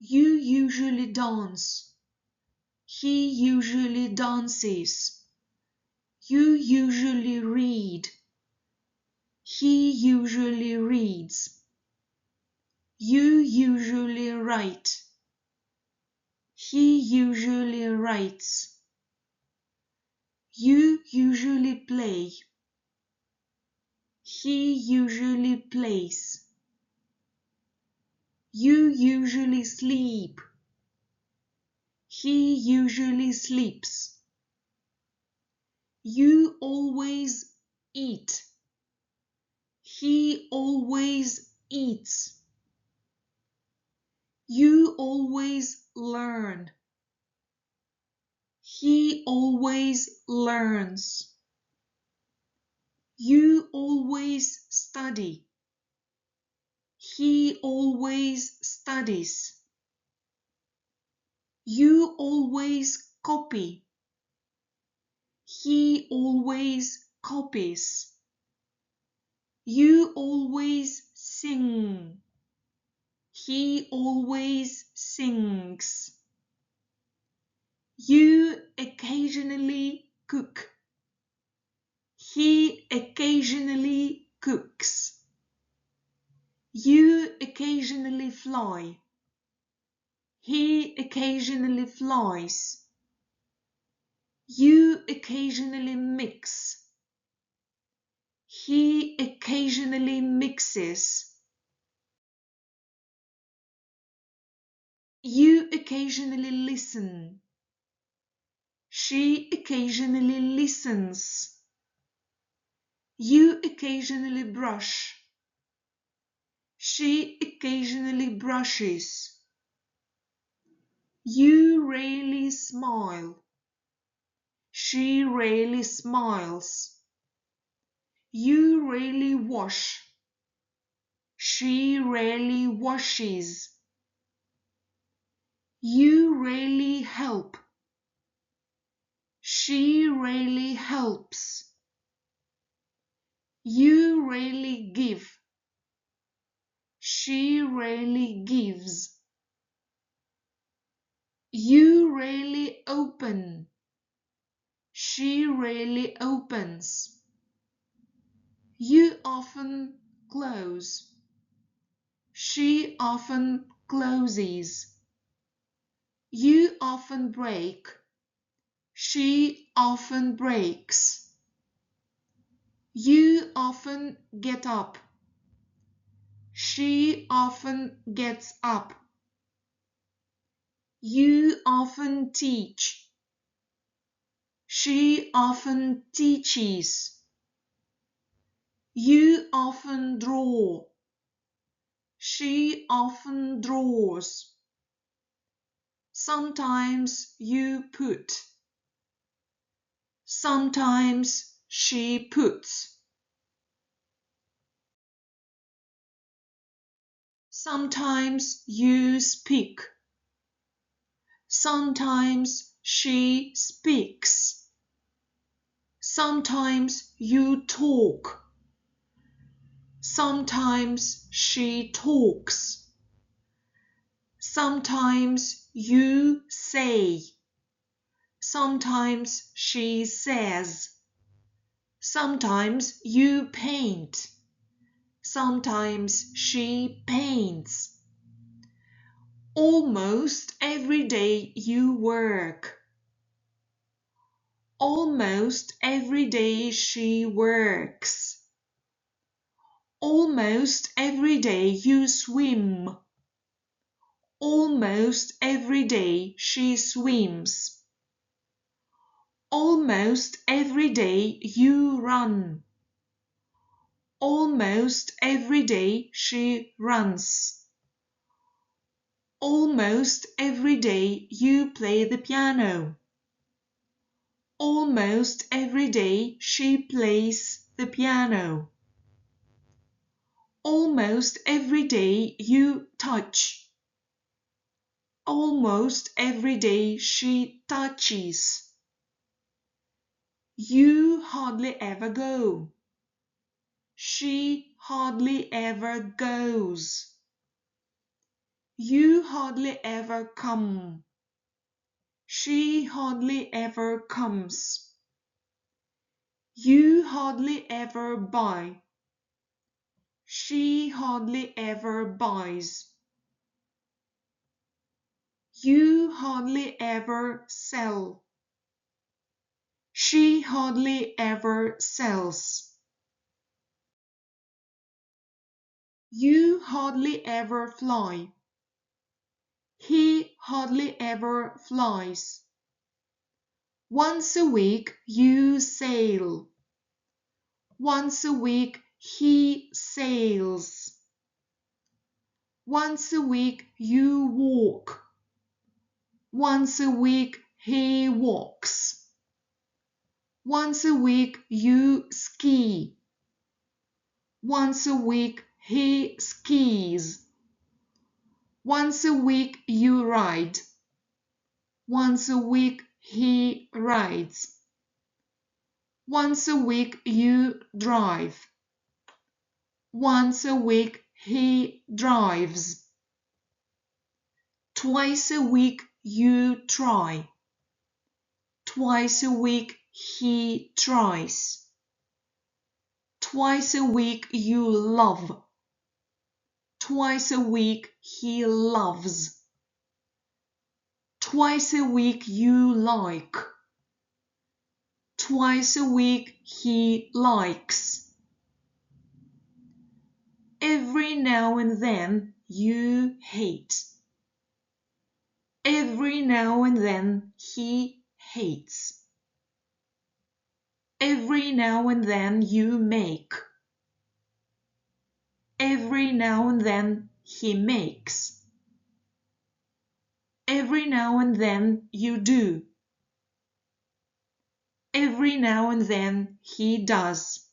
You usually dance. He usually dances. You usually read. He usually reads. You usually write. He usually writes. You usually play. He usually plays. You usually sleep. He usually sleeps. You always eat. He always eats. You always learn. He always learns. You always study. He always studies. You always copy. He always copies. You always sing. He always sings. You occasionally cook. He occasionally cooks. You occasionally fly. He occasionally flies. You occasionally mix. He occasionally mixes. You occasionally listen. She occasionally listens. You occasionally brush. She occasionally brushes. You rarely smile. She rarely smiles. You rarely wash. She rarely washes. You rarely help. She rarely helps. You rarely give. She rarely gives. You rarely open. She rarely opens. You often close. She often closes. You often break. She often breaks. You often get up. She often gets up. You often teach. She often teaches. You often draw. She often draws. Sometimes you put. Sometimes she puts. Sometimes you speak. Sometimes she speaks. Sometimes you talk. Sometimes she talks. Sometimes you say. Sometimes she says. Sometimes you paint. Sometimes she paints. Almost every day you work. Almost every day she works. Almost every day you swim. Almost every day she swims. Almost every day you run. Almost every day she runs. Almost every day you play the piano. Almost every day she plays the piano. Almost every day you touch. Almost every day she touches. You hardly ever go. She hardly ever goes. You hardly ever come. She hardly ever comes. You hardly ever buy. She hardly ever buys. You hardly ever sell. She hardly ever sells. You hardly ever fly. He hardly ever flies. Once a week you sail. Once a week he sails. Once a week you walk. Once a week he walks. Once a week you ski. Once a week he skis. Once a week you ride. Once a week he rides. Once a week you drive. Once a week he drives. Twice a week you try. Twice a week he tries. Twice a week you love. Twice a week he loves. Twice a week you like. Twice a week he likes. Every now and then you hate. Every now and then he hates. Every now and then you make. Every now and then he makes. Every now and then you do. Every now and then he does.